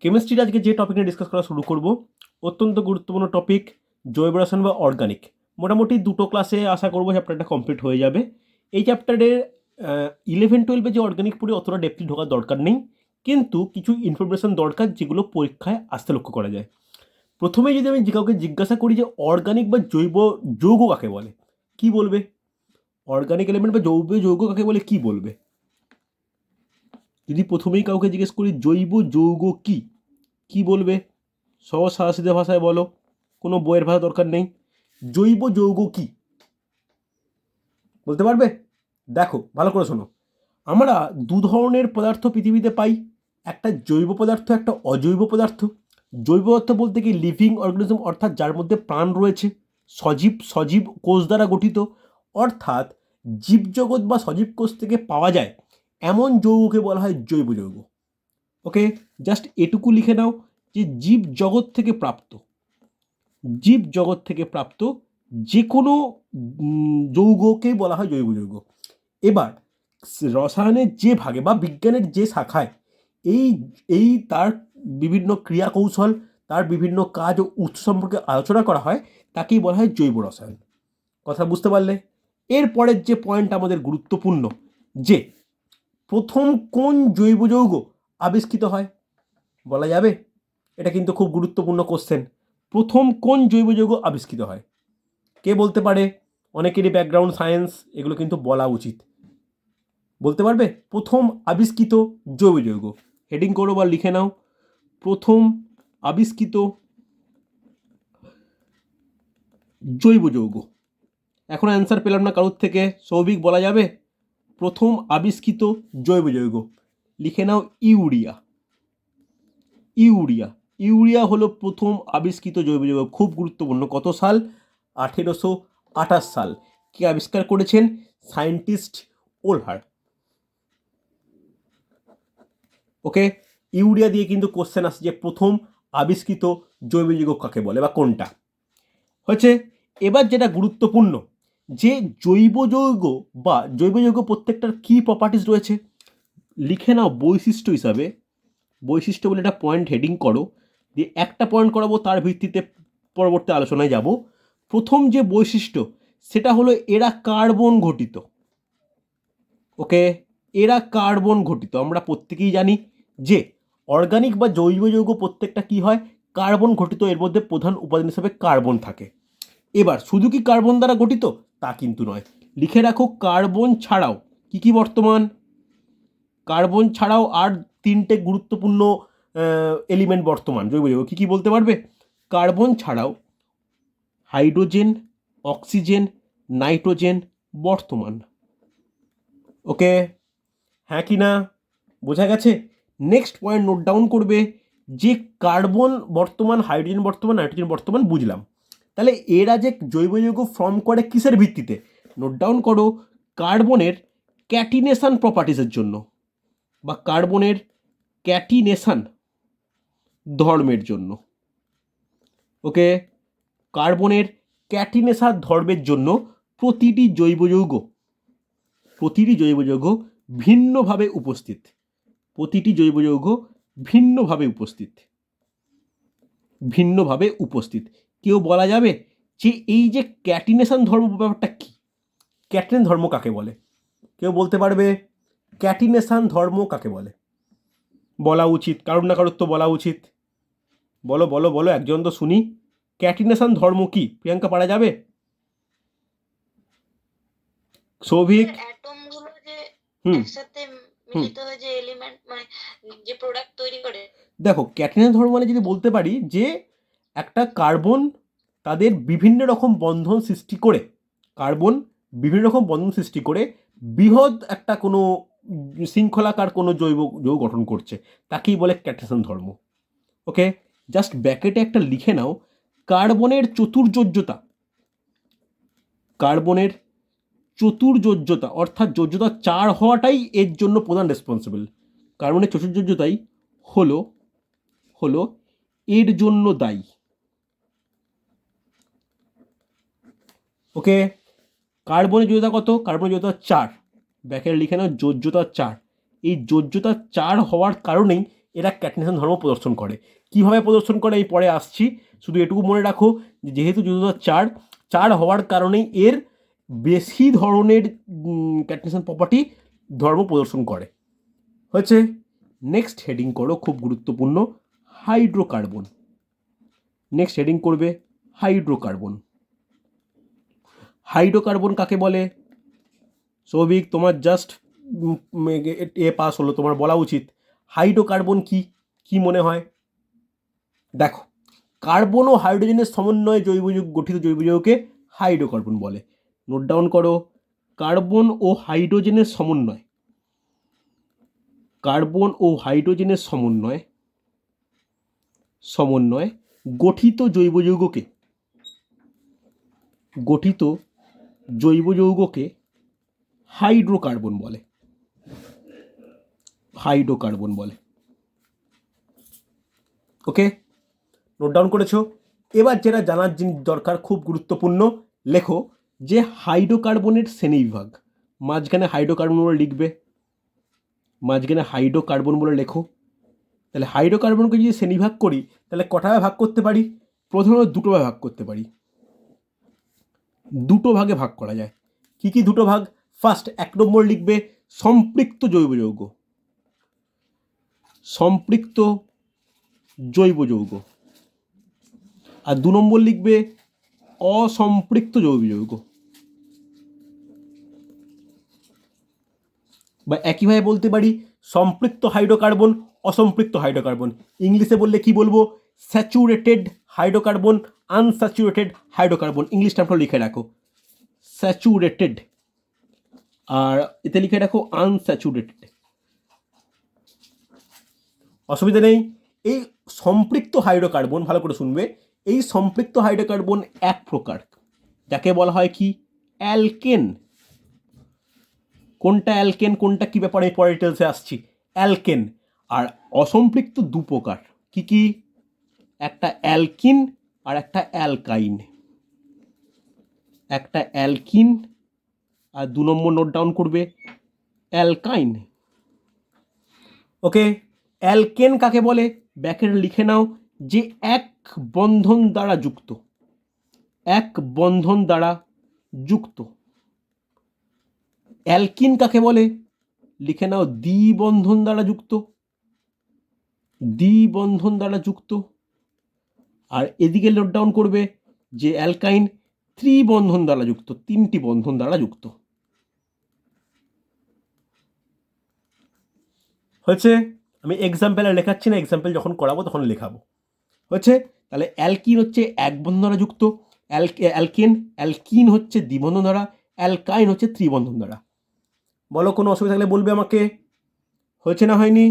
কেমিস্ট্রির আজকে যে টপিক নিয়ে ডিসকাস করা শুরু করব অত্যন্ত গুরুত্বপূর্ণ টপিক জৈব রসায়ন বা অর্গানিক। মোটামুটি দুটো ক্লাসে আশা করবো চ্যাপ্টারটা কমপ্লিট হয়ে যাবে। এই চ্যাপ্টারে 11-12 যে অর্গানিক পড়ে অতটা ডেপলি ঢোকার দরকার নেই, কিন্তু কিছু ইনফরমেশন দরকার যেগুলো পরীক্ষায় আসতে লক্ষ্য করা যায়। প্রথমে যদি আমি কাউকে জিজ্ঞাসা করি যে অর্গানিক বা জৈব যৌগ কাকে বলে, কি বলবে? অর্গানিক এলিমেন্ট বা জৈব যৌগ কাকে বলে কি বলবে? যদি প্রথমেই কাউকে জিজ্ঞেস করি জৈব যৌগ কি, কি বলবে? সহজ সাদাসিধে ভাষায় বলো, কোনো বইয়ের ভাষা দরকার নেই। জৈব যৌগ কি বলতে পারবে? দেখো ভালো করে শোনো, আমরা দু ধরনের পদার্থ পৃথিবীতে পাই, একটা জৈব পদার্থ, একটা অজৈব পদার্থ। জৈব পদার্থ বলতে কি লিভিং অর্গানিজম, অর্থাৎ যার মধ্যে প্রাণ রয়েছে, সজীব কোষ দ্বারা গঠিত, অর্থাৎ জীবজগৎ বা সজীব কোষ থেকে পাওয়া যায় এমন যৌগকে বলা হয় জৈব যৌগ। ওকে, জাস্ট এটুকু লিখে নাও যে জীব জগৎ থেকে প্রাপ্ত যে কোনো যৌগকেই বলা হয় জৈব যৌগ। এবার রসায়নের যে ভাগে বা বিজ্ঞানের যে শাখায় এই তার বিভিন্ন ক্রিয়া কৌশল, তার বিভিন্ন কাজ ও উৎস সম্পর্কে আলোচনা করা হয় তাকেই বলা হয় জৈব রসায়ন। কথা বুঝতে পারলে? এরপরের যে পয়েন্ট আমাদের গুরুত্বপূর্ণ, যে প্রথম কোন জৈব যৌগ আবিষ্কৃত হয় বলা যাবে? এটা কিন্তু খুব গুরুত্বপূর্ণ কোশ্চেন। প্রথম কোন জৈব যৌগ আবিষ্কৃত হয় কে বলতে পারে? অনেকেরই ব্যাকগ্রাউন্ড সায়েন্স, এগুলো কিন্তু বলা উচিত। বলতে পারবে প্রথম আবিষ্কৃত জৈব যৌগ? হেডিং করো বা লিখে নাও, প্রথম আবিষ্কৃত জৈব যৌগ। এখন অ্যান্সার পেলাম না কারোর থেকে, সৌভিক বলা যাবে? প্রথম আবিষ্কৃত জৈব যৌগ লিখে নাও ইউরিয়া। ইউরিয়া হলো প্রথম আবিষ্কৃত জৈব যৌগ। খুব গুরুত্বপূর্ণ। কত সাল? 1828 সাল। কে আবিষ্কার করেছেন? সায়েন্টিস্ট ওলহার। ওকে, ইউরিয়া দিয়ে কিন্তু কোশ্চেন আসছে যে প্রথম আবিষ্কৃত জৈব যৌগ কাকে বলে বা কোনটা হচ্ছে। এবার যেটা গুরুত্বপূর্ণ, যে জৈব যৌগ প্রত্যেকটার কি প্রপার্টিস রয়েছে লিখে নাও বৈশিষ্ট্য হিসাবে। বৈশিষ্ট্য বলে একটা পয়েন্ট হেডিং করো, দিয়ে একটা পয়েন্ট করাবো, তার ভিত্তিতে পরবর্তী আলোচনায় যাব। প্রথম যে বৈশিষ্ট্য সেটা হলো এরা কার্বন ঘটিত। ওকে, এরা কার্বন ঘটিত। আমরা প্রত্যেকেই জানি যে অর্গানিক বা জৈব যৌগ প্রত্যেকটা কি হয়? কার্বন ঘটিত। এর মধ্যে প্রধান উপাদান হিসেবে কার্বন থাকে। এবার শুধু কি কার্বন দ্বারা গঠিত তা কিন্তু নয়। লিখে রাখো কার্বন ছাড়াও কি কি বর্তমান? কার্বন ছাড়াও আর তিনটে গুরুত্বপূর্ণ এলিমেন্ট বর্তমান জৈব যৌগ। কি কি বলতে পারবে? কার্বন ছাড়াও হাইড্রোজেন, অক্সিজেন, নাইট্রোজেন বর্তমান। ওকে, হ্যাঁ কি না? বোঝা গেছে? নেক্সট পয়েন্ট নোট ডাউন করবে, যে কার্বন বর্তমান, হাইড্রোজেন বর্তমান, নাইট্রোজেন বর্তমান বুঝলাম। তাহলে এরা যে জৈব যৌগ ফর্ম করে কিসের ভিত্তিতে? নোট ডাউন করো, কার্বনের ক্যাটিনেশন প্রপার্টিসের জন্য বা কার্বনের ক্যাটিনেশন ধর্মের জন্য। ওকে, কার্বনের ক্যাটিনেশন ধর্মের জন্য প্রতিটি জৈব যৌগ ভিন্নভাবে উপস্থিত। প্রতিটি জৈব যৌগ ভিন্নভাবে উপস্থিত। কেউ বলা যাবে যে এই যে ক্যাটিনেশন ধর্ম ব্যাপারটা কি? ক্যাটিনেশন ধর্ম কাকে বলে? কেউ বলতে পারবে ক্যাটিনেশন ধর্ম কাকে বলে? বলা উচিত, কারোর না কারোর তো বলা উচিত। বলো বলো বলো, একজন তো শুনি। ক্যাটিনেশন ধর্ম কি? প্রিয়াঙ্কা পারা যাবে? সৌভিক? অ্যাটমগুলো যে একসাথে মিলিত হয়ে যে এলিমেন্ট মানে যে প্রোডাক্ট তৈরি করে। দেখো, ক্যাটিনেশন ধর্ম মানে যদি বলতে পারি যে একটা কার্বন তাদের বিভিন্ন রকম বন্ধন সৃষ্টি করে বৃহৎ একটা কোনো শৃঙ্খলাকার কোনো জৈব যৌগ গঠন করছে, তাকেই বলে ক্যাটিনেশন ধর্ম। ওকে, জাস্ট ব্র্যাকেটে একটা লিখে নাও, কার্বনের চতুর্যোজ্যতা অর্থাৎ যোজ্যতা 4 হওয়াটাই এর জন্য প্রধান রেসপন্সিবল। কার্বনের চতুর্যোজ্যতাই হলো এর জন্য দায়ী। ওকে, কার্বনের যোজ্যতা কত? কার্বনের যোজ্যতা 4। ব্যাকেট লিখে নাও যোজ্যতা 4। এই যোজ্যতা 4 হওয়ার কারণেই এরা ক্যাটেনেশন ধর্ম প্রদর্শন করে। কিভাবে প্রদর্শন করে আমি পরে আসছি, শুধু এটুকু মনে রাখো যে যেহেতু যৌথতা চার হওয়ার কারণেই এর বেশি ধরনের ক্যাটেনেশন প্রপার্টি ধর্ম প্রদর্শন করে। হচ্ছে নেক্সট হেডিং করো, খুব গুরুত্বপূর্ণ, হাইড্রোকার্বন। নেক্সট হেডিং করবে হাইড্রোকার্বন। হাইড্রোকার্বন কাকে বলে? সৌভিক তোমার জাস্ট পাস হলো, তোমার বলা উচিত হাইড্রোকার্বন কি কি মনে হয়? দেখো, কার্বন ও হাইড্রোজেনের সমন্বয়ে গঠিত জৈব যৌগকে হাইড্রোকার্বন বলে। নোট ডাউন করো, কার্বন ও হাইড্রোজেনের সমন্বয়, কার্বন ও হাইড্রোজেনের সমন্বয় গঠিত জৈব যৌগকে হাইড্রোকার্বন বলে। ওকে, নোট ডাউন করেছো? এবার যেটা জানার দরকার, খুব গুরুত্বপূর্ণ, লেখো যে হাইড্রোকার্বনের শ্রেণীবিভাগ। মাঝখানে হাইড্রোকার্বন বলে লিখবে, মাঝখানে হাইড্রোকার্বন বলে লেখো। তাহলে হাইড্রোকার্বনকে যদি শ্রেণীভাগ করি তাহলে কটাভাবে ভাগ করতে পারি? প্রথমে দুটো ভাগে ভাগ করতে পারি, দুটো ভাগে ভাগ করা যায়। কি কি দুটো ভাগ? ফার্স্ট 1 নম্বর লিখবে সম্পৃক্ত জৈব যৌগ, আর 2 নম্বর লিখবে অসম্পৃক্ত জৈব যৌগ। বা একইভাবে বলতে পারি সম্পৃক্ত হাইড্রোকার্বন, অসম্পৃক্ত হাইড্রোকার্বন। ইংলিশে বললে কি বলবো? Saturated hydrocarbon, unsaturated hydrocarbon. English টার্মটা লিখে রাখো, স্যাচুরেটেড, আর এতে লিখে রাখো আনস্যাচুরেটেড। অসুবিধা নেই। এই সম্পৃক্ত হাইড্রোকার্বন, ভালো করে শুনবে, এই সম্পৃক্ত হাইড্রোকার্বন এক প্রকার, যাকে বলা হয় কি? অ্যালকেন। কোনটা অ্যালকেন, কোনটা কি ব্যাপারে পরে ডিটেলসে আসছি। অ্যালকেন। আর অসম্পৃক্ত দু প্রকার, কি কি? একটা অ্যালকিন আর একটা অ্যালকাইন। একটা অ্যালকিন আর 2 নম্বর নোট ডাউন করবে অ্যালকাইন। ওকে, অ্যালকেন কাকে বলে? ব্যাকেট লিখে নাও, যে এক বন্ধন দ্বারা যুক্ত। অ্যালকিন কাকে বলে? লিখে নাও, দ্বিবন্ধন দ্বারা যুক্ত। আর এদিকে নোট ডাউন করবে যে অ্যালকাইন ত্রিবন্ধন দ্বারা যুক্ত, 3টি বন্ধন দ্বারা যুক্ত। হচ্ছে, আমি এক্সাম্পলে লেখাচ্ছি না, এক্সাম্পল যখন করাবো তখন লেখাবো। হচ্ছে, তাহলে অ্যালকিন হচ্ছে এক বন্ধন দ্বারা যুক্ত, অ্যালকিন হচ্ছে দ্বিবন্ধন দ্বারা, অ্যালকাইন হচ্ছে ত্রিবন্ধন দ্বারা। বলো, কোনো অসুবিধা থাকলে বলবে আমাকে। হয়েছে না হয়নি?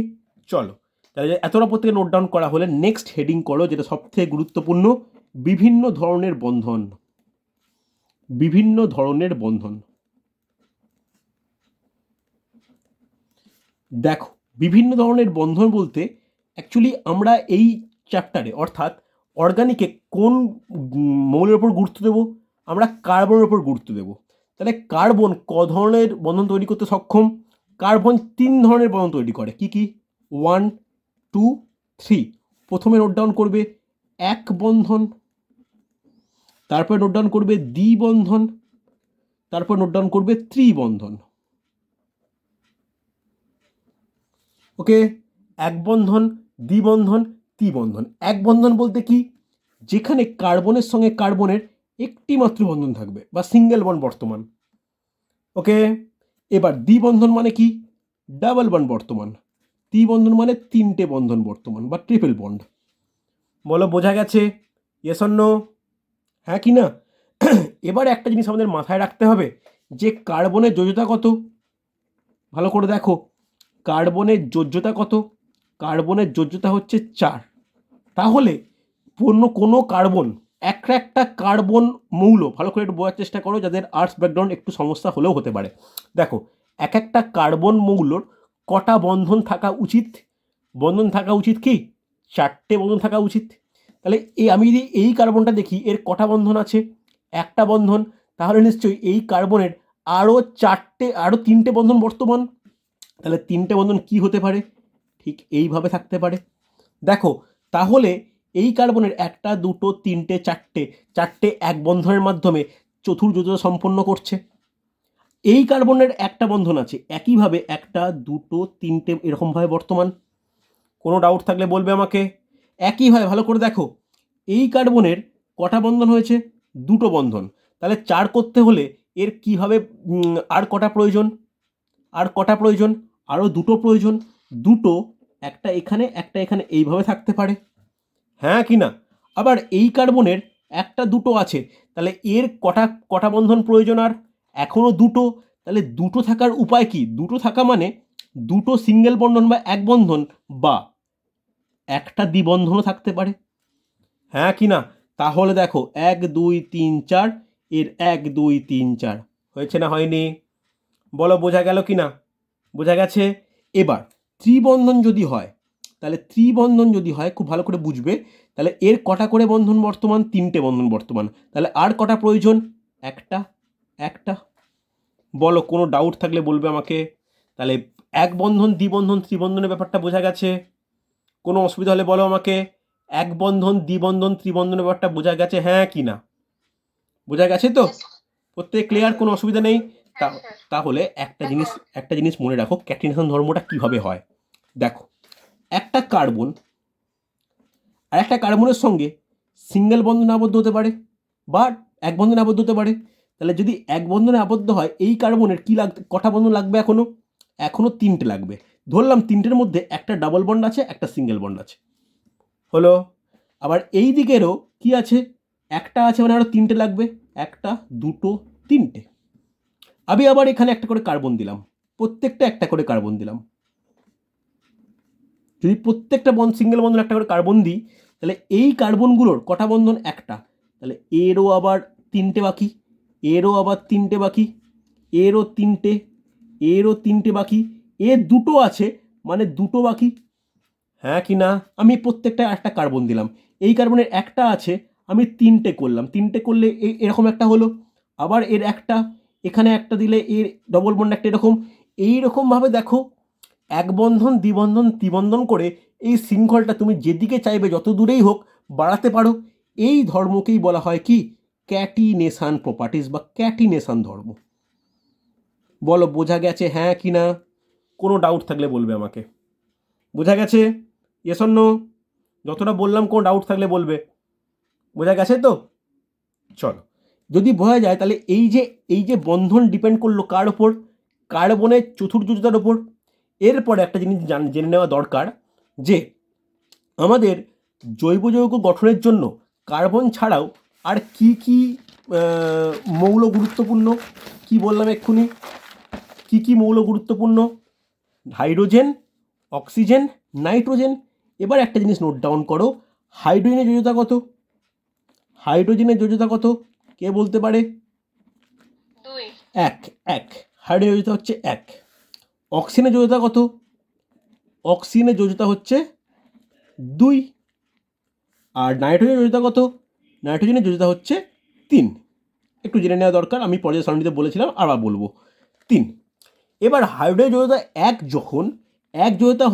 চলো, তাহলে এতটা প্রত্যেকে নোট ডাউন করা হলে নেক্সট হেডিং করো, যেটা সবথেকে গুরুত্বপূর্ণ, বিভিন্ন ধরনের বন্ধন। দেখো, বিভিন্ন ধরনের বন্ধন বলতে অ্যাকচুয়ালি আমরা এই চ্যাপ্টারে, অর্থাৎ অর্গানিকে কোন মৌলের ওপর গুরুত্ব দেবো? আমরা কার্বনের ওপর গুরুত্ব দেবো। তাহলে কার্বন ক ধরনের বন্ধন তৈরি করতে সক্ষম? কার্বন 3 ধরনের বন্ধন তৈরি করে। কি কি? 1, 2, 3। প্রথমে নোট ডাউন করবে এক বন্ধন, তারপরে নোট ডাউন করবে দ্বিবন্ধন, তারপর নোট ডাউন করবে ত্রিবন্ধন। ওকে, এক বন্ধন, দ্বিবন্ধন, ত্রিবন্ধন। এক বন্ধন বলতে কি? যেখানে কার্বনের সঙ্গে কার্বনের একটি মাত্র বন্ধন থাকবে, বা সিঙ্গেল বন্ড বর্তমান। ওকে, এবার দ্বিবন্ধন মানে কি? ডাবল বন্ড বর্তমান। ত্রিবন্ধন মানে 3টে বন্ধন বর্তমান, বা ট্রিপল বন্ড। বলো, বোঝা গেছে? Yes or no? হ্যাঁ কি না? এবার একটা জিনিস আমাদের মাথায় রাখতে হবে, যে কার্বনের যোজ্যতা কত? ভালো করে দেখো, কার্বনের যোজ্যতা কত? কার্বনের যোজ্যতা হচ্ছে 4। তাহলে কোনো কার্বন, একটা কার্বন মৌল, ভালো করে একটু বোঝার চেষ্টা করো, যাদের আর্টস ব্যাকগ্রাউন্ড একটু সমস্যা হলেও হতে পারে। দেখো, একটা কার্বন মৌলর কটা বন্ধন থাকা উচিত? বন্ধন থাকা উচিত কি? 4টে বন্ধন থাকা উচিত। তাহলে আমি যদি এই কার্বনটা দেখি, এর কটা বন্ধন আছে? একটা বন্ধন। তাহলে নিশ্চয়ই এই কার্বনের আরও 3টে বন্ধন বর্তমান। তাহলে 3টে বন্ধন কি হতে পারে? ঠিক এইভাবে থাকতে পারে। দেখো তাহলে এই কার্বনের একটা দুটো তিনটে চারটে এক বন্ধনের মাধ্যমে চতুর্যোজতা সম্পন্ন করছে। এই কার্বনের একটা বন্ধন আছে, একইভাবে একটা দুটো তিনটে এরকমভাবে বর্তমান। কোনো ডাউট থাকলে বলবে আমাকে। একইভাবে ভালো করে দেখো, এই কার্বনের কটা বন্ধন হয়েছে? দুটো বন্ধন। তাহলে 4 করতে হলে এর কীভাবে আর কটা প্রয়োজন? আরও দুটো প্রয়োজন। দুটো, একটা এখানে এইভাবে থাকতে পারে, হ্যাঁ কি না? আবার এই কার্বনের একটা দুটো আছে, তাহলে এর কটা বন্ধন প্রয়োজন? আর এখনও দুটো। তাহলে দুটো থাকার উপায় কি? দুটো থাকা মানে দুটো সিঙ্গেল বন্ধন বা এক বন্ধন, বা একটা দ্বিবন্ধনও থাকতে পারে, হ্যাঁ কি না? তাহলে দেখো 1 2 3 4, এর 1 2 3 4 হয়েছে না হয়নি? বলো বোঝা গেল কি না? বোঝা গেছে। এবার ত্রিবন্ধন যদি হয়, তাহলে ত্রিবন্ধন যদি হয় খুব ভালো করে বুঝবে, তাহলে এর কটা করে বন্ধন বর্তমান? 3টে বন্ধন বর্তমান। তাহলে আর কটা প্রয়োজন? একটা। বলো কোনো ডাউট থাকলে বলবে আমাকে। তাহলে এক বন্ধন দ্বিবন্ধন ত্রিবন্ধনের ব্যাপারটা বোঝা গেছে। কোনো অসুবিধা হলে বলো আমাকে। এক বন্ধন দ্বিবন্ধন ত্রিবন্ধনের ব্যাপারটা বোঝা গেছে, হ্যাঁ কি না? বোঝা গেছে তো? প্রত্যেক ক্লিয়ার? কোনো অসুবিধা নেই? তাহলে একটা জিনিস মনে রাখো, ক্যাটিনেশন ধর্মটা কিভাবে হয়। দেখো, একটা কার্বন আর একটা কার্বনের সঙ্গে সিঙ্গেল বন্ধনে আবদ্ধ হতে পারে বা এক বন্ধনে আবদ্ধ হতে পারে। তাহলে যদি এক বন্ধনে আবদ্ধ হয়, এই কার্বনের কটা বন্ধন লাগবে? এখনো 3টে লাগবে। ধরলাম 3টের মধ্যে একটা ডাবল বন্ড আছে, একটা সিঙ্গেল বন্ড আছে, হলো। আবার এই দিকেরও কি আছে? একটা আছে, মানে আরও 3টে লাগবে, একটা দুটো 3টে। আমি আবার এখানে একটা করে কার্বন দিলাম, প্রত্যেকটা একটা করে কার্বন দিলাম। যদি প্রত্যেকটা সিঙ্গেল বন্ধন একটা করে কার্বন দিই, তাহলে এই কার্বনগুলোর কটা বন্ধন? একটা। তাহলে এরও আবার 3টে বাকি, এরও আবার 3টে বাকি, এরও 3টে, এরও 3টে বাকি, এর দুটো আছে মানে দুটো বাকি, হ্যাঁ কি না? আমি প্রত্যেকটা একটা কার্বন দিলাম। এই কার্বনের একটা আছে, আমি 3টে করলাম, 3টে করলে এরকম একটা হলো। আবার এর একটা, এখানে একটা দিলে এর ডবল বন্ড একটা, এরকম এইরকমভাবে দেখো এক বন্ধন দ্বিবন্ধন ত্রিবন্ধন করে এই শৃঙ্খলটা তুমি যেদিকে চাইবে যত দূরেই হোক বাড়াতে পারো। এই ধর্মকেই বলা হয় কি? ক্যাটিনেশন প্রপার্টিস বা ক্যাটিনেশন ধর্ম। বলো বোঝা গেছে, হ্যাঁ কি না? কোনো ডাউট থাকলে বলবে আমাকে। বোঝা গেছে? Yes or no? যতটা বললাম কোনো ডাউট থাকলে বলবে। বোঝা গেছে তো? চলো, যদি বোঝা যায় তাহলে এই যে বন্ধন ডিপেন্ড করলো কার ওপর? কার্বনের চতুর্যোজতার ওপর। এরপরে একটা জিনিস জেনে নেওয়া দরকার যে আমাদের জৈব যৌগ গঠনের জন্য কার্বন ছাড়াও আর কি কি মৌল গুরুত্বপূর্ণ? কি বললাম এক্ষুনি? কি মৌল গুরুত্বপূর্ণ? Hydrogen, oxygen, nitrogen. এবার একটা জিনিস নোট ডাউন করো, হাইড্রোজেনের যোজ্যতা কত? হাইড্রোজেনের যোজ্যতা কত? কে বলতে পারে? 1। হাইড্রোজেনের যোজ্যতা হচ্ছে 1। অক্সিজেনের যোজ্যতা কত? অক্সিজেনের যোজ্যতা হচ্ছে 2। আর নাইট্রোজেনের যোজ্যতা কত? নাইট্রোজেনের যোজ্যতা হচ্ছে 3। একটু জেনে নেওয়া দরকার, আমি পর্যায় সারণীতে বলেছিলাম, আবার বলবো 3। এবার হাইড্রোজেনের যোজ্যতা 1 যখন, এক যোজ্যতা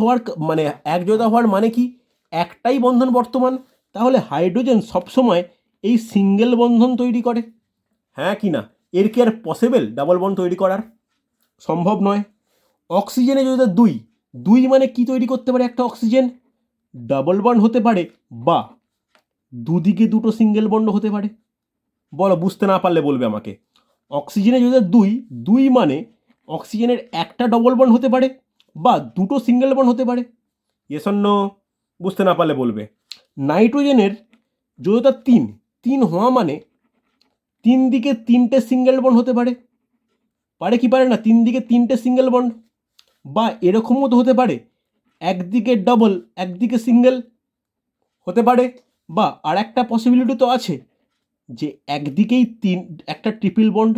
হওয়ার মানে কি? একটাই বন্ধন বর্তমান। তাহলে হাইড্রোজেন সবসময় এই সিঙ্গেল বন্ধন তৈরি করে, হ্যাঁ কি না? এর কি আর পসিবল ডাবল বন্ড তৈরি করার? সম্ভব নয়। অক্সিজেনের যোজ্যতা 2 মানে কি তৈরি করতে পারে একটা অক্সিজেন? ডাবল বন্ড হতে পারে বা দুদিকে দুটো সিঙ্গেল বন্ড হতে পারে। বলো, বুঝতে না পারলে বলবে আমাকে। অক্সিজেনের যোজ্যতা 2 মানে অক্সিজেনের একটা ডবল বন্ড হতে পারে বা দুটো সিঙ্গেল বন্ড হতে পারে। Yes or no? বুঝতে না পারলে বলবে। নাইট্রোজেনের যোজ্যতা 3 হওয়া মানে 3 দিকে 3টে সিঙ্গেল বন্ড হতে পারে কি পারে না? 3 দিকে 3টে সিঙ্গেল বন্ড, বা এরকমও তো হতে পারে একদিকে ডবল একদিকে সিঙ্গেল হতে পারে। বা আর একটা পসিবিলিটি তো আছে যে একদিকেই একটা ট্রিপল বন্ড।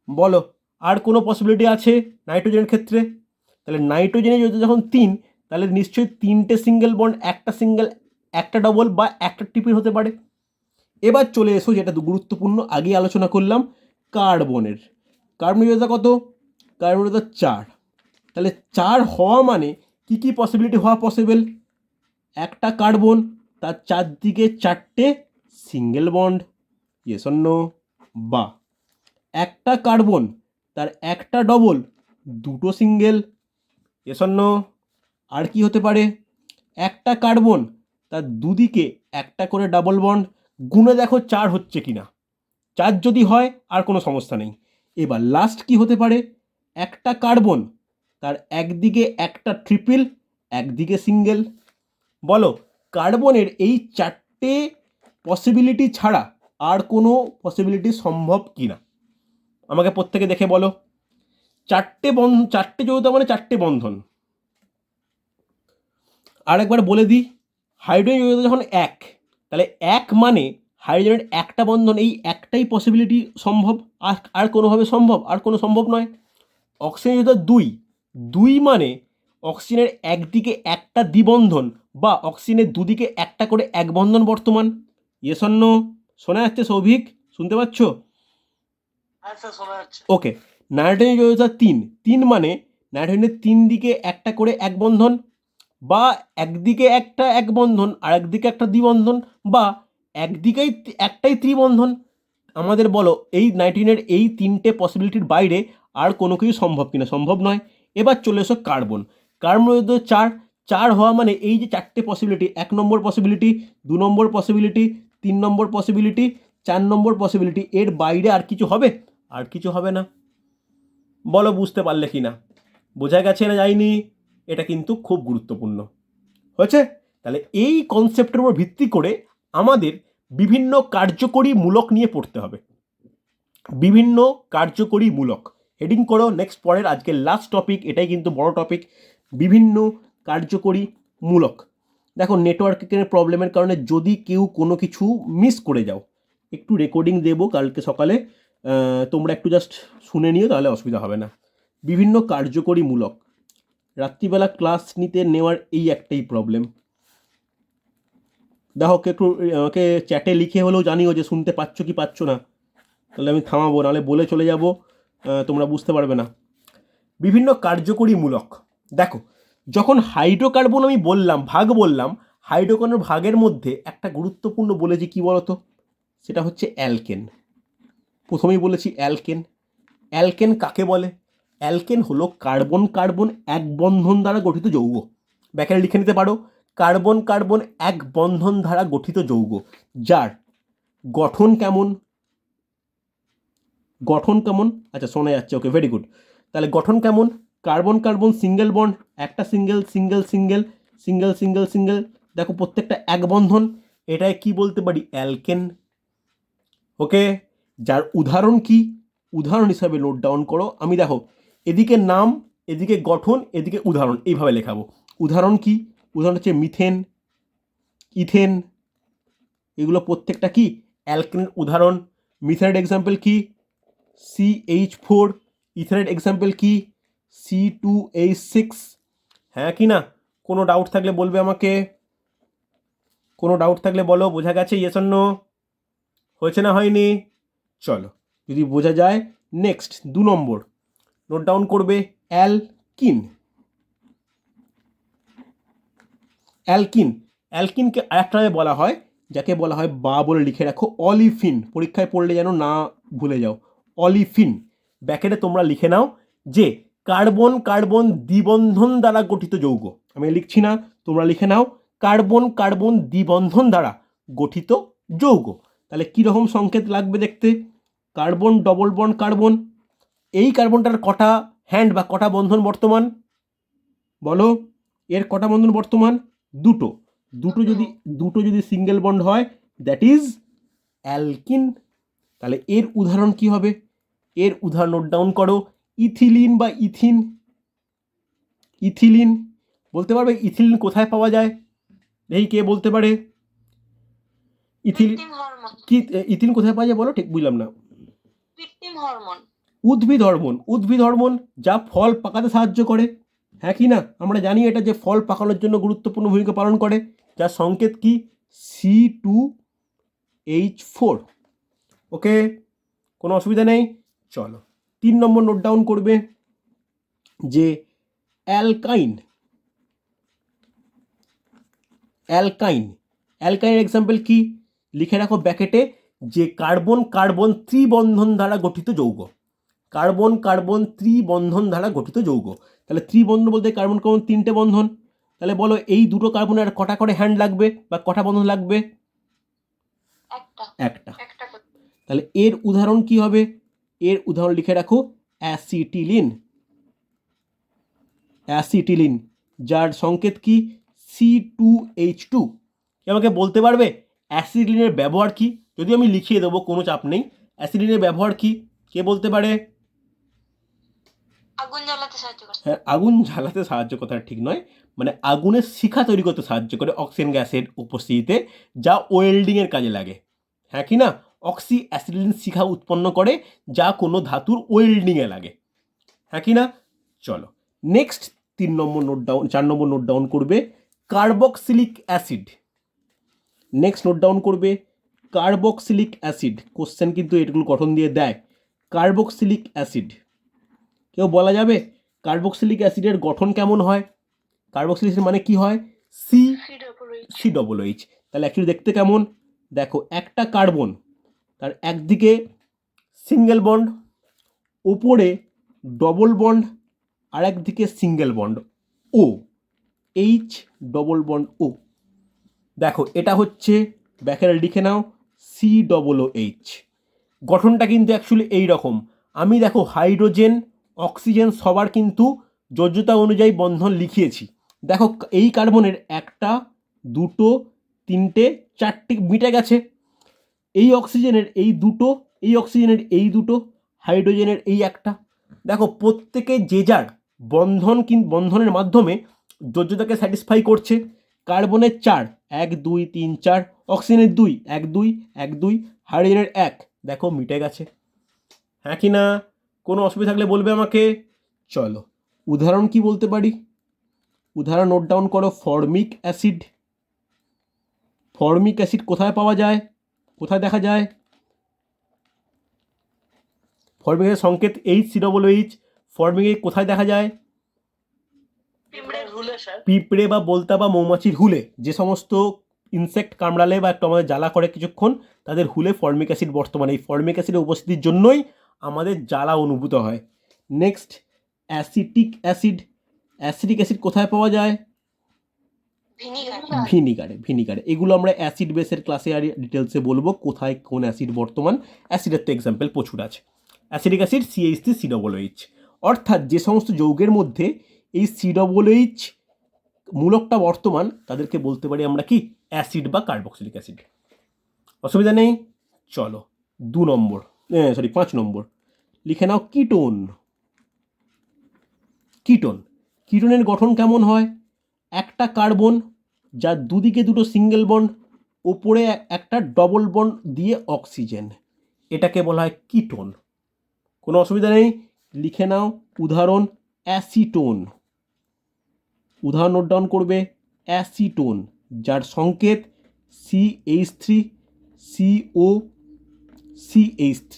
বলো আর কোনো পসিবিলিটি আছে নাইট্রোজেনের ক্ষেত্রে? তাহলে নাইট্রোজেনের যদি যখন 3, তাহলে নিশ্চয়ই 3টে সিঙ্গেল বন্ড, একটা সিঙ্গেল, একটা ডবল বা একটা ট্রিপল হতে পারে। এবার চলে এসো যেটা গুরুত্বপূর্ণ, আগে আলোচনা করলাম কার্বনের যোজ্যতা কত? কার্বনের যোজ্যতা 4। তাহলে 4 হওয়া মানে কি পসিবিলিটি হওয়া পসিবল? একটা কার্বন তার চারদিকে চারটে single bond, yes or no? বা একটা কার্বন তার একটা ডবল দুটো সিঙ্গেল, ইয়েস অর নো? আর কি হতে পারে? একটা কার্বন তার দুদিকে একটা করে ডাবল বন্ড, গুণে দেখো 4 হচ্ছে কিনা। 4 যদি হয় আর কোনো সমস্যা নেই। এবার লাস্ট কি হতে পারে? একটা কার্বন তার একদিকে একটা ট্রিপল, একদিকে সিঙ্গেল। বলো কার্বনের এই 4টে পসিবিলিটি ছাড়া আর কোনো পসিবিলিটি সম্ভব কিনা? আমাকে প্রত্যেকে দেখে বলো। 4টে যৌথ মানে 4টে বন্ধন। আর একবার বলে দিই, হাইড্রোজেন যৌথ যখন এক, তাহলে এক মানে হাইড্রোজেনের একটা বন্ধন, এই একটাই পসিবিলিটি সম্ভব, আর কোনোভাবে সম্ভব আর কোনো সম্ভব নয়। অক্সিজেন যৌথ দুই মানে অক্সিজেনের একদিকে একটা দ্বিবন্ধন বা অক্সিজেনের দুদিকে একটা করে এক বন্ধন বর্তমান, ইয়েস অর নো? শোনা যাচ্ছে সৌভিক? শুনতে পাচ্ছ? ওকে। নাইট্রোজেন যৌথ তিন মানে নাইট্রোজেনের 3 দিকে একটা করে এক বন্ধন বা একদিকে একটা এক বন্ধন আর একদিকে একটা দ্বিবন্ধন বা একদিকেই একটাই ত্রিবন্ধন। আমাদের বলো এই নাইট্রোজেনের এই 3টে পসিবিলিটির বাইরে আর কোনো কিছু সম্ভব কিনা? সম্ভব নয়। এবার চলে এসো কার্বন। কার্বন যৌথ 4 হওয়া মানে এই যে 4টে পসিবিলিটি, 1 নম্বর পসিবিলিটি, 2 নম্বর পসিবিলিটি, 3 নম্বর পসিবিলিটি, 4 নম্বর পসিবিলিটি, এর বাইরে আর কিছু হবে? আর কিছু হবে না। বলো বুঝতে পারলে কি না? বোঝা গেছে না যায়নি? এটা কিন্তু খুব গুরুত্বপূর্ণ হয়েছে। তাহলে এই কনসেপ্টের উপর ভিত্তি করে আমাদের বিভিন্ন কার্যকরী মূলক নিয়ে পড়তে হবে। বিভিন্ন কার্যকরী মূলক হেডিং করো নেক্সট, পরের আজকের লাস্ট টপিক, এটাই কিন্তু বড় টপিক, বিভিন্ন কার্যকরী মূলক। দেখো নেটওয়ার্কের প্রবলেমের কারণে যদি কেউ কোনো কিছু মিস করে যাও, একটু রেকর্ডিং দেবো কালকে সকালে, তোমরা একটু জাস্ট শুনে নিও, তাহলে অসুবিধা হবে না। বিভিন্ন কার্যকরী মূলক, রাত্রিবেলা ক্লাস নিতে নেওয়ার এই একটাই প্রবলেম। দেখো একটু আমাকে চ্যাটে লিখে হলেও জানিও যে শুনতে পাচ্ছ কি পাচ্ছ না, তাহলে আমি থামাবো, নাহলে বলে চলে যাব, তোমরা বুঝতে পারবে না। বিভিন্ন কার্যকরী মূলক, দেখো যখন হাইড্রোকার্বন আমি বললাম বললাম, হাইড্রোকার্বনের ভাগের মধ্যে একটা গুরুত্বপূর্ণ বলেছি কি বলতো? সেটা হচ্ছে অ্যালকেন। প্রথমেই বলেছি অ্যালকেন। অ্যালকেন কাকে বলে? অ্যালকেন হলো কার্বন কার্বন এক বন্ধন দ্বারা গঠিত যৌগ। ব্যাখ্যায় লিখে নিতে পারো, কার্বন কার্বন এক বন্ধন দ্বারা গঠিত যৌগ, যার গঠন কেমন? আচ্ছা শোনা যাচ্ছে, ওকে ভেরি গুড। তাহলে গঠন কেমন? কার্বন কার্বন সিঙ্গেল বন্ড, একটা single single single single single single, দেখো প্রত্যেকটা এক বন্ধন, এটাই কি বলতে পারি? অ্যালকেন। ওকে, যার উদাহরণ কি? উদাহরণ হিসাবে নোট ডাউন করো। আমি দেখো এদিকে নাম, এদিকে গঠন, এদিকে উদাহরণ, এইভাবে লেখাবো। উদাহরণ কি? উদাহরণ হচ্ছে মিথেন, ইথেন, এগুলো প্রত্যেকটা কি? অ্যালকেনের উদাহরণ। মিথেনের এক্সাম্পল কি? CH4। ইথেনের এক্সাম্পল কি? C2H6। হ্যাঁ কি না? কোনো ডাউট থাকলে বলবে আমাকে, কোনো ডাউট থাকলে বলো। বোঝা গেছে? Yes or no? হয়েছে না হয়নি? চলো, যদি বোঝা যায় নেক্সট 2 নম্বর নোট ডাউন করবে, অ্যালকিন। অ্যালকিন, অ্যালকিনকে আরেকটাভাবে বলা হয়, যাকে বলা হয় বা বলে লিখে রাখো, অলিফিন। পরীক্ষায় পড়লে যেন না ভুলে যাও, অলিফিন। ব্যাকেটে তোমরা লিখে নাও যে কার্বন কার্বন দ্বিবন্ধন দ্বারা গঠিত যৌগ। আমি লিখছি না, তোমরা লিখে নাও, কার্বন কার্বন দ্বিবন্ধন দ্বারা গঠিত যৌগ। তাহলে কীরকম সংকেত লাগবে দেখতে? কার্বন ডবল বন্ড কার্বন, এই কার্বনটার কটা হ্যান্ড বা কটা বন্ধন বর্তমান? বলো, এর কটা বন্ধন বর্তমান? দুটো। দুটো যদি সিঙ্গেল বন্ড হয়, দ্যাট ইজ অ্যালকিন। তাহলে এর উদাহরণ কি হবে? এর উদাহরণ নোট ডাউন করো, ইথিলিন বা ইথিন। ইথিলিন বলতে পারবে? ইথিলিন কোথায় পাওয়া যায়? এই কে বলতে পারে? ইথিলিন কি? ইথিলিন কোথায় পাওয়া যায় বলো, ঠিক বুঝলাম না। উদ্ভিদ হরমোন। উদ্ভিদ হরমোন যা ফল পাকাতে সাহায্য করে, হ্যাঁ কি না? আমরা জানি এটা যে ফল পাকানোর জন্য গুরুত্বপূর্ণ ভূমিকা পালন করে, যার সংকেত কি? C2H4। ওকে, কোনো অসুবিধা নেই। চলো 3 নম্বর নোট ডাউন করবে যে অ্যালকাইন। অ্যালকাইন। অ্যালকাইনের এক্সাম্পল কি লিখে রাখো ব্যাকেটে, যে কার্বন কার্বন ত্রিবন্ধন দ্বারা গঠিত যৌগ, কার্বন কার্বন ত্রিবন্ধন দ্বারা গঠিত যৌগ। তাহলে ত্রিবন্ধন বলতে কার্বন কার্বন তিনটে বন্ধন, তাহলে বলো এই দুটো কার্বনের কটা করে হ্যান্ড লাগবে বা কটা বন্ধন লাগবে? একটা। তাহলে এর উদাহরণ কি হবে? এর উদাহরণ লিখে রাখো অ্যাসিটিলিন। অ্যাসিটিলিন যার সংকেত কি C2H2। আমাকে বলতে পারবে অ্যাসিটিলিনের ব্যবহার কি? যদি আমি লিখিয়ে দেবো, কোনো চাপ নেই। অ্যাসিটিলিনের ব্যবহার কি কে বলতে পারে? আগুন জ্বালাতে সাহায্য করে। হ্যাঁ, আগুন জ্বালাতে সাহায্য কথা ঠিক নয়, মানে আগুনের শিখা তৈরি করতে সাহায্য করে অক্সিজেন গ্যাসের উপস্থিতিতে, যা ওয়েল্ডিংয়ের কাজে লাগে। হ্যাঁ কি না? অক্সি অ্যাসিটিলিন শিখা উৎপন্ন করে, যা কোনো ধাতুর ওয়েল্ডিংয়ে লাগে। হ্যাঁ কি না? চলো নেক্সট 4 নম্বর নোট ডাউন করবে carboxylic acid. Next note down করবে কার্বক্সিলিক অ্যাসিড। কোশ্চেন কিন্তু এগুলো গঠন দিয়ে দেয়। কার্বক্সিলিক অ্যাসিড কেউ বলা যাবে কার্বক্সিলিক অ্যাসিডের গঠন কেমন হয়? কার্বক্সিলিক অ্যাসিড মানে কি হয়? COOH। তাহলে অ্যাকচুয়ালি দেখতে কেমন? দেখো একটা কার্বন, তার একদিকে সিঙ্গেল বন্ড, ওপরে ডবল বন্ড, আর একদিকে সিঙ্গেল বন্ড ও, H ডবল বন্ড ও। দেখো এটা হচ্ছে ব্যাকেটে লিখে নাও COOH। গঠনটা কিন্তু অ্যাকচুয়ালি এই রকম। আমি দেখো হাইড্রোজেন অক্সিজেন সবার কিন্তু যোজ্যতা অনুযায়ী বন্ধন লিখিয়েছি। দেখো এই কার্বনের একটা দুটো তিনটে চারটে মিটে গেছে, এই অক্সিজেনের এই দুটো, এই অক্সিজেনের এই দুটো, হাইড্রোজেনের এই একটা। দেখো প্রত্যেকে যে যার বন্ধনের মাধ্যমে যোজ্যতাকে স্যাটিসফাই করছে। কার্বনের 4, 1 2 3 4, অক্সিজেনের 2, 1 2 1 2, হাইড্রোজেনের 1, দেখো মিটে গেছে। হ্যাঁ কি না? কোনো অসুবিধা থাকলে বলবে আমাকে। চলো উদাহরণ কি বলতে পারি? উদাহরণ নোট ডাউন করো ফর্মিক অ্যাসিড। ফর্মিক অ্যাসিড কোথায় পাওয়া যায়, কোথায় দেখা যায়? ফর্মিকের সংকেত HCOOH। ফর্মিকে কোথায় দেখা যায়? পিঁপড়ে বা বলতা বা মৌমাছির হুলে, যে সমস্ত ইনসেক্ট কামড়ালে বা একটু আমাদের জ্বালা করে কিছুক্ষণ, তাদের হুলে ফর্মিক অ্যাসিড বর্তমানে, এই ফর্মিক অ্যাসিডের উপস্থিতির জন্যই আমাদের জ্বালা অনুভূত হয়। Next acetic acid. Acetic acid কোথায় পাওয়া যায়? ভিনিগারে। এগুলো আমরা অ্যাসিড বেসের ক্লাসে আর ডিটেলসে বলবো কোথায় কোন অ্যাসিড বর্তমান। অ্যাসিডের তো এক্সাম্পল প্রচুর আছে। Acidic acid CH3COOH। অর্থাৎ যে সমস্ত যৌগের মধ্যে এই COOH মূলকটা বর্তমান, তাদেরকে বলতে পারি আমরা কি অ্যাসিড বা কার্বক্সিলিক অ্যাসিড। অসুবিধা নেই। চলো 5 নম্বর লিখে নাও কিটোন। কিটোনের গঠন কেমন হয়? একটা কার্বন, যার দুদিকে দুটো সিঙ্গেল বন্ড, ওপরে একটা ডবল বন্ড দিয়ে অক্সিজেন, এটাকে বলা হয় কিটোন। কোনো অসুবিধা নেই, লিখে নাও উদাহরণ অ্যাসিটোন। উদাহরণ নোট ডাউন করবে অ্যাসিটোন, যার সংকেত CH3COCH3।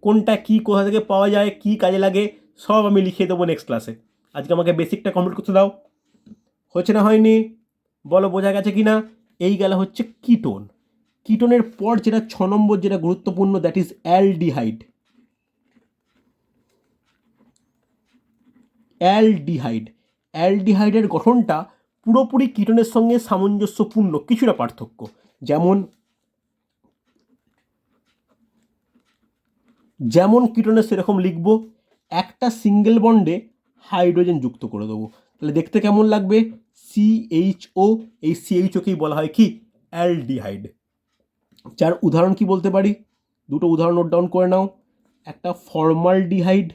কোনটা কি, কোথা থেকে পাওয়া যায়, কি কাজে লাগে, সব আমি লিখিয়ে দেবো নেক্সট ক্লাসে। আজকে আমাকে বেসিকটা কমপ্লিট করতে দাও। হচ্ছে না হয়নি? বলো বোঝা গেছে কি না? এই গেল হচ্ছে কিটোন। কিটোনের পর যেটা 6 নম্বর যেটা গুরুত্বপূর্ণ, দ্যাট ইজ অ্যালডিহাইড। অ্যালডিহাইডের গঠনটা পুরোপুরি কিটোনের সঙ্গে সামঞ্জস্যপূর্ণ, কিছুটা পার্থক্য। যেমন কিটোনের সেরকম লিখব, একটা সিঙ্গেল বন্ডে হাইড্রোজেন যুক্ত করে দেবো। তাহলে দেখতে কেমন লাগবে? CHO, এই CHOকেই বলা হয় কি অ্যালডিহাইড। যার উদাহরণ কি বলতে পারি? দুটো উদাহরণ নোট ডাউন করে নাও। একটা ফর্মালডিহাইড,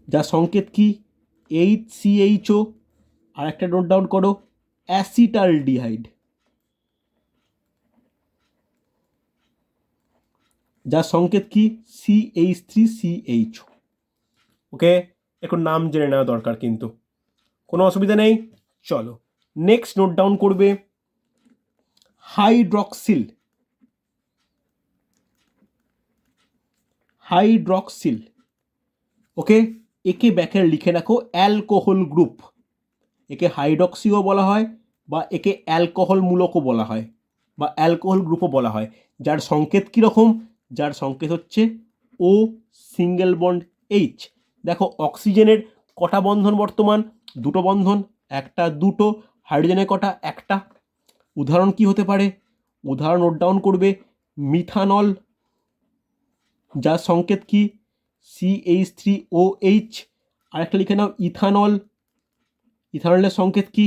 যার সংকেত কি HCHO, আর একটা নোট ডাউন করো অ্যাসিটালডিহাইড, যার সংকেত কি CH3CH। ওকে, একটু নাম জেনে নেওয়া দরকার কিন্তু, কোনো অসুবিধা নেই। চলো নেক্সট নোট ডাউন করবে হাইড্রক্সিল। ওকে, একে ব্যাকে লিখে রাখো অ্যালকোহল গ্রুপ। একে হাইড্রক্সিও বলা হয় বা একে অ্যালকোহল মূলকও বলা হয় বা অ্যালকোহল গ্রুপও বলা হয়, যার সংকেত কীরকম, যার সংকেত হচ্ছে ও সিঙ্গেল বন্ড এইচ। দেখো অক্সিজেনের কটা বন্ধন বর্তমান, দুটো বন্ধন, একটা দুটো, হাইড্রোজেনের কটা, একটা। উদাহরণ কি হতে পারে, উদাহরণ নোট ডাউন করবে, মিথানল, যার সংকেত কি CH3OH। আরেকটা লিখে নাও ইথানল, ইথানলের সংকেত কি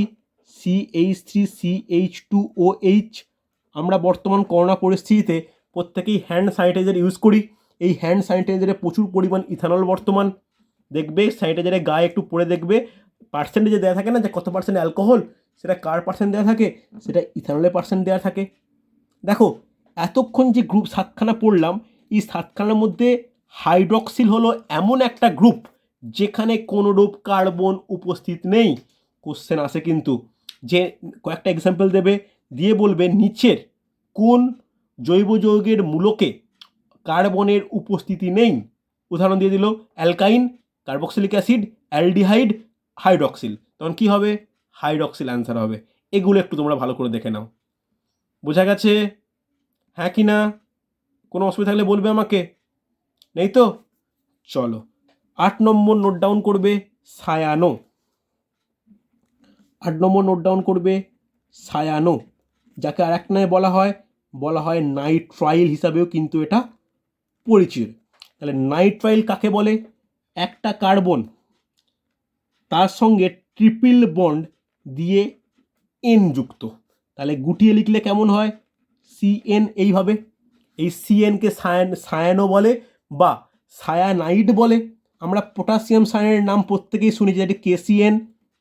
CH3CH2OH। আমরা বর্তমান করোনা পরিস্থিতিতে প্রত্যেকেই হ্যান্ড স্যানিটাইজার ইউজ করি, এই হ্যান্ড স্যানিটাইজারে প্রচুর পরিমাণ ইথানল বর্তমান। দেখবে স্যানিটাইজারের গায়ে একটু পড়ে দেখবে পার্সেন্টেজে দেওয়া থাকে না যে কত পার্সেন্ট অ্যালকোহল, সেটা কার পার্সেন্ট দেওয়া থাকে, সেটা ইথানলের পার্সেন্ট দেওয়া থাকে। দেখো এতক্ষণ যে গ্রুপ সাতখানা পড়লাম, এই সাতখানার মধ্যে হাইড্রক্সিল হলো এমন একটা গ্রুপ যেখানে কোনোরূপ কার্বন উপস্থিত নেই। কোশ্চেন আসে কিন্তু যে কয়েকটা এক্সাম্পল দেবে, দিয়ে বলবে নিচের কোন জৈব যৌগের মূলকে কার্বনের উপস্থিতি নেই। উদাহরণ দিয়ে দিল অ্যালকাইন, কার্বক্সিলিক অ্যাসিড, অ্যালডিহাইড, হাইড্রক্সিল। তখন কি হবে, হাইড্রক্সিল অ্যান্সার হবে। এগুলো একটু তোমরা ভালো করে দেখে নাও। বোঝা গেছে হ্যাঁ কি না? কোনো অসুবিধা থাকলে বলবে আমাকে, নেই তো? চলো 8 নম্বর নোট ডাউন করবে সায়ানো। 8 নম্বর নোট ডাউন করবে সায়ানো, যাকে আর এক নামে বলা হয় নাইট্রাইল হিসাবেও কিন্তু এটা পরিচিত। তাহলে নাইট্রাইল কাকে বলে, একটা কার্বন তার সঙ্গে ট্রিপল বন্ড দিয়ে এন যুক্ত। তাহলে গুটিয়ে লিখলে কেমন হয়, CN এইভাবে। এই CNকে সায়ানো বলে বা সায়ানাইড বলে। আমরা পটাশিয়াম সায়ানাইডের নাম প্রত্যেকেই শুনেছি, যেটি KCN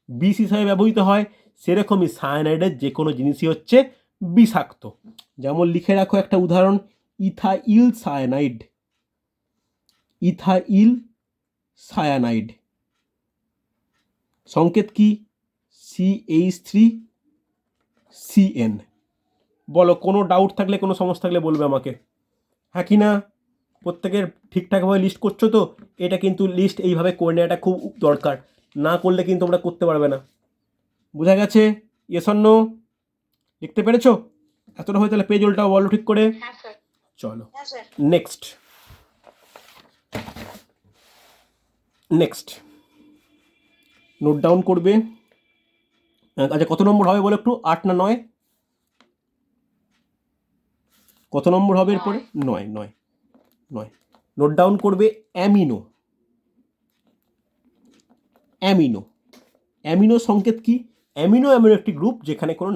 বিষ হিসাবে ব্যবহৃত হয়। সেরকমই সায়ানাইডের যে কোনো জিনিসই হচ্ছে বিষাক্ত। যেমন লিখে রাখো একটা উদাহরণ, ইথাইল সায়ানাইড, ইথাইল সায়ানাইড সংকেত কি CH3CN। বলো কোনো ডাউট থাকলে, কোনো সমস্যা থাকলে বলবে আমাকে, হ্যাঁ কি না? প্রত্যেকের ঠিকঠাকভাবে লিস্ট করছো তো? এটা কিন্তু লিস্ট এইভাবে করে নেওয়াটা খুব দরকার, না করলে কিন্তু তোমরা করতে পারবে না। বোঝা গেছে? Yes or no? লিখতে পেরেছো? এতটা হয়ে তাহলে পেজ উল্টাও, বলো ঠিক করে। হ্যাঁ স্যার। চলো হ্যাঁ স্যার। নেক্সট নোট ডাউন করবে। আচ্ছা কত নম্বর হবে বলো একটু, 8 না 9? কত নম্বর হবে এরপরে? 9। নোট ডাউন করবে অ্যামিনো। অ্যামিনো সংকেত কি, অ্যামিনো এমন একটি গ্রুপ যেখানে কোনো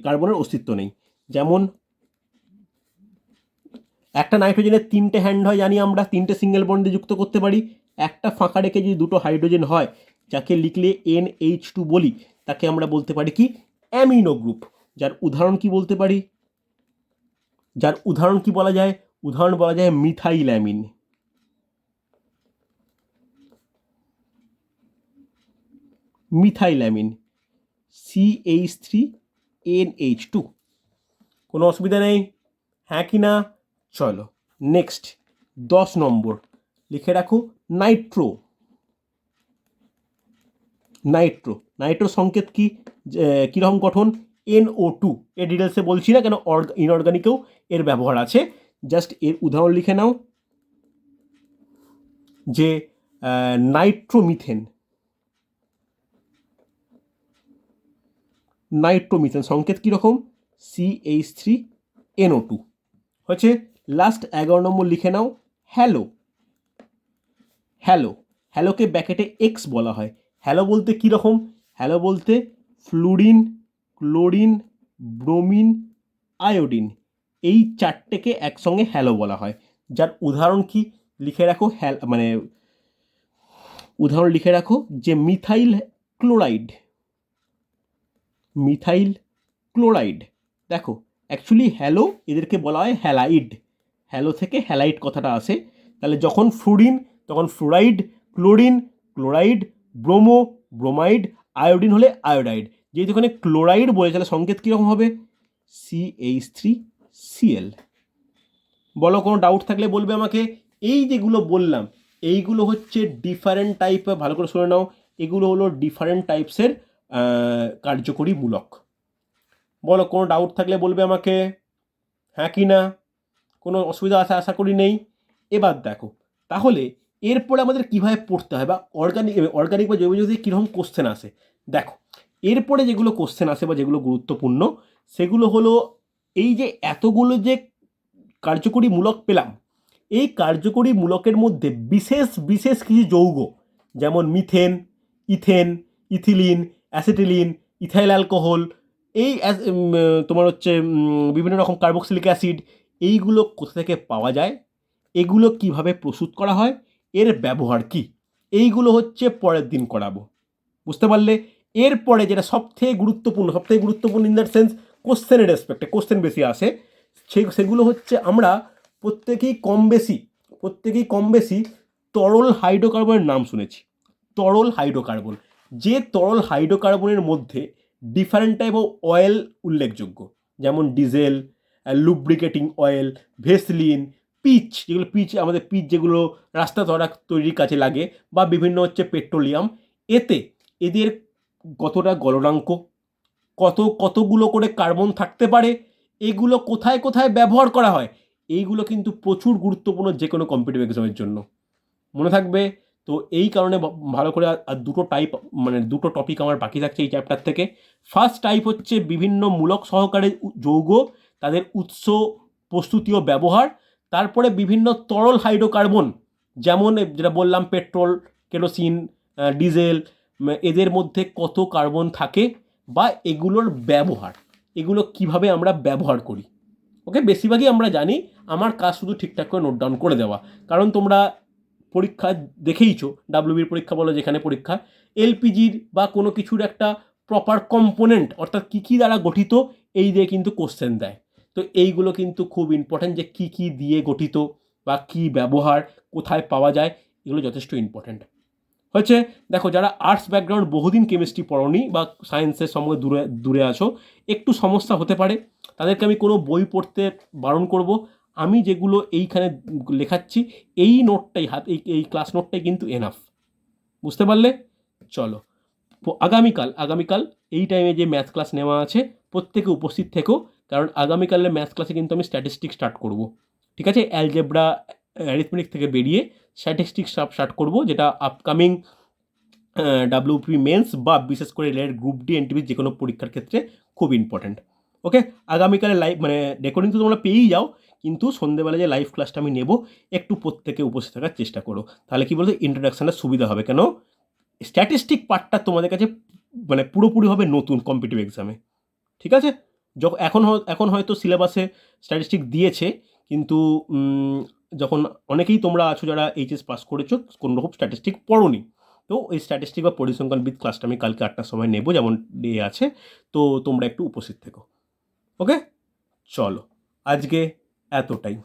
কার্বনের অস্তিত্ব নেই। যেমন একটা নাইট্রোজেনের 3টে হ্যান্ড হয় জানি আমরা, 3টে সিঙ্গেল বন্ডে যুক্ত করতে পারি। একটা ফাঁকা রেখে যদি 2টো হাইড্রোজেন হয়, যাকে লিখলে NH2 বলি, তাকে আমরা বলতে পারি কি, অ্যামিনো গ্রুপ। যার উদাহরণ কি বলতে পারি, বলা যায়, উদাহরণ বলা যায় মিথাইল অ্যামিন। CH3NH2। কোনো অসুবিধা নেই, হ্যাঁ কি না? চলো নেক্সট 10 নম্বর লিখে রাখো নাইট্রো। সংকেত কি, কীরকম গঠন, NO2। এর ডিটেলসে বলছি না, কেন ইনঅর্গানিকেও এর ব্যবহার আছে। জাস্ট এর উদাহরণ লিখে নাও, যে নাইট্রোমিথেন সংকেত কীরকম, CH3NO2 হচ্ছে। লাস্ট 11 নম্বর লিখে নাও হ্যালোকে ব্যাকেটে X বলা হয়। হ্যালো বলতে কীরকম, হ্যালো বলতে ফ্লুরিন, ক্লোরিন, ব্রোমিন, আয়োডিন, এই 4টেকে একসঙ্গে হ্যালো বলা হয়। যার উদাহরণ কি লিখে রাখো, উদাহরণ লিখে রাখো যে মিথাইল ক্লোরাইড। দেখো অ্যাকচুয়ালি হ্যালো এদেরকে বলা হয় হ্যালাইড, হ্যালো থেকে হ্যালাইড কথাটা আসে। তাহলে যখন ফ্লুরিন তখন fluoride, chlorine chloride, bromide, iodine হলে আয়োডাইড। যেহেতু এখানে ক্লোরাইড বলে, তাহলে সংকেত কীরকম হবে, CH3Cl। বলো কোনো ডাউট থাকলে বলবে আমাকে। এই যেগুলো বললাম এইগুলো হচ্ছে ডিফারেন্ট টাইপের, ভালো করে শুনে নাও, এগুলো হলো ডিফারেন্ট টাইপসের কার্যকরী মূলক। বলো, কোনো ডাউট থাকলে বলবে আমাকে, হ্যাঁ কি না? কোনো অসুবিধা আছে আশা করি নেই। এবার দেখো তাহলে এরপরে আমাদের কীভাবে পড়তে হয় বা অর্গানিক বা জৈব যৌগিক কীরকম কোশ্চেন আসে। দেখো এরপরে যেগুলো কোশ্চেন আসে বা যেগুলো গুরুত্বপূর্ণ সেগুলো হলো এই যে এতগুলো যে কার্যকরী মূলক পেলাম, এই কার্যকরী মূলকের মধ্যে বিশেষ বিশেষ কিছু যৌগ যেমন methane, ethane, ethylene, acetylene, ethyl alcohol, এই তোমার হচ্ছে বিভিন্ন রকম কার্বক্সিলিক অ্যাসিড, এইগুলো কোথা থেকে পাওয়া যায়, এগুলো কিভাবে প্রস্তুত করা হয়, এর ব্যবহার কি, এইগুলো হচ্ছে পরের দিন করাবো। বুঝতে পারলে? এরপরে যেটা সবথেকে গুরুত্বপূর্ণ ইন দ্যাট সেন্স কোশ্চেনের রেসপেক্টে, কোশ্চেন বেশি আসে, সেগুলো হচ্ছে আমরা প্রত্যেকেই কম বেশি তরল হাইড্রোকার্বনের নাম শুনেছি। তরল হাইড্রোকার্বন, যে তরল হাইড্রোকার্বনের মধ্যে ডিফারেন্ট টাইপ অফ অয়েল উল্লেখযোগ্য, যেমন diesel, lubricating oil, vaseline, pitch, আমাদের পিচ যেগুলো রাস্তা তৈরির কাজে লাগে, বা বিভিন্ন হচ্ছে পেট্রোলিয়াম, এদের কতটা গলনাঙ্ক, কতগুলো করে কার্বন থাকতে পারে, এগুলো কোথায় কোথায় ব্যবহার করা হয়, এইগুলো কিন্তু প্রচুর গুরুত্বপূর্ণ যে কোনো কম্পিটিটিভ এক্সামের জন্য। মনে থাকবে তো? এই কারণে ভালো করে আর দুটো টপিক আমার বাকি থাকছে এই চ্যাপ্টার থেকে। ফার্স্ট টাইপ হচ্ছে বিভিন্ন মূলক সহকারে যৌগ, তাদের উৎস, প্রস্তুতি ও ব্যবহার। তারপরে বিভিন্ন তরল হাইড্রোকার্বন, যেমন যেটা বললাম পেট্রোল, কেরোসিন, ডিজেল, এদের মধ্যে কত কার্বন থাকে বা এগুলোর ব্যবহার, এগুলো কিভাবে আমরা ব্যবহার করি। ওকে, বেশিরভাগই আমরা জানি, আমার কাজ শুধু ঠিকঠাক করে নোট ডাউন করে দেওয়া। কারণ তোমরা পরীক্ষা দেখেইছো, ডাব্লিউবির পরীক্ষা বলো যেখানে পরীক্ষা, এলপিজির বা কোনো কিছুর একটা প্রপার কম্পোনেন্ট অর্থাৎ কী কী দ্বারা গঠিত এই দিয়ে কিন্তু কোশ্চেন দেয়। তো এইগুলো কিন্তু খুব ইম্পর্ট্যান্ট, যে কী কী দিয়ে গঠিত বা কী ব্যবহার, কোথায় পাওয়া যায়, এগুলো যথেষ্ট ইম্পর্ট্যান্ট হচ্ছে। দেখো যারা আর্টস ব্যাকগ্রাউন্ড বহুদিন কেমিস্ট্রি পড়োনি বা সায়েন্সের সঙ্গে দূরে আছো, একটু সমস্যা হতে পারে, তাদেরকে আমি কোনো বই পড়তে বারণ করব। আমি যেগুলো এইখানে লেখাচ্ছি এই নোটটাই এই ক্লাস নোটটাই কিন্তু এনাফ। বুঝতে পারলে? চলো, আগামীকাল এই টাইমে যে ম্যাথ ক্লাস নেওয়া আছে প্রত্যেকে উপস্থিত থেকো, কারণ আগামীকালের ম্যাথ ক্লাসে কিন্তু আমি স্ট্যাটিস্টিক্স স্টার্ট করব। ঠিক আছে? অ্যালজেব্রা, অ্যারিথমেটিক থেকে বেরিয়ে স্ট্যাটিস্টিক্স স্টার্ট করব, যেটা আপকামিং ডাব্লিউপি মেন্স বা বিশেষ করে গ্রুপ ডি এনটিভি যে কোনো পরীক্ষার ক্ষেত্রে খুব ইম্পর্ট্যান্ট। ওকে, আগামীকালে লাইভ রেকর্ডিং তো তোমরা পেয়েই যাও, কিন্তু সন্ধ্যেবেলা যে লাইভ ক্লাসটা আমি নেব, একটু প্রত্যেকে উপস্থিত থাকার চেষ্টা করো। তাহলে কি বলতো, ইন্ট্রোডাকশানের সুবিধা হবে। কেন, স্ট্যাটিস্টিক পার্টটা তোমাদের কাছে পুরোপুরি হবে নতুন কম্পিটিটিভ এক্সামে। ঠিক আছে? এখন হয়তো সিলেবাসে স্ট্যাটিস্টিক দিয়েছে, কিন্তু যখন অনেকেই তোমরা আছো যারা এইচএস পাস করেছো, কোনো রকম স্ট্যাটিস্টিক পড়োনি, তো এই স্ট্যাটিস্টিক বা পরিসংখ্যানবিদ ক্লাসটা আমি কালকে 8টার সময় নেব, যেমন ডে আছে, তো তোমরা একটু উপস্থিত থেকো। ওকে, চলো আজকে এতটাই।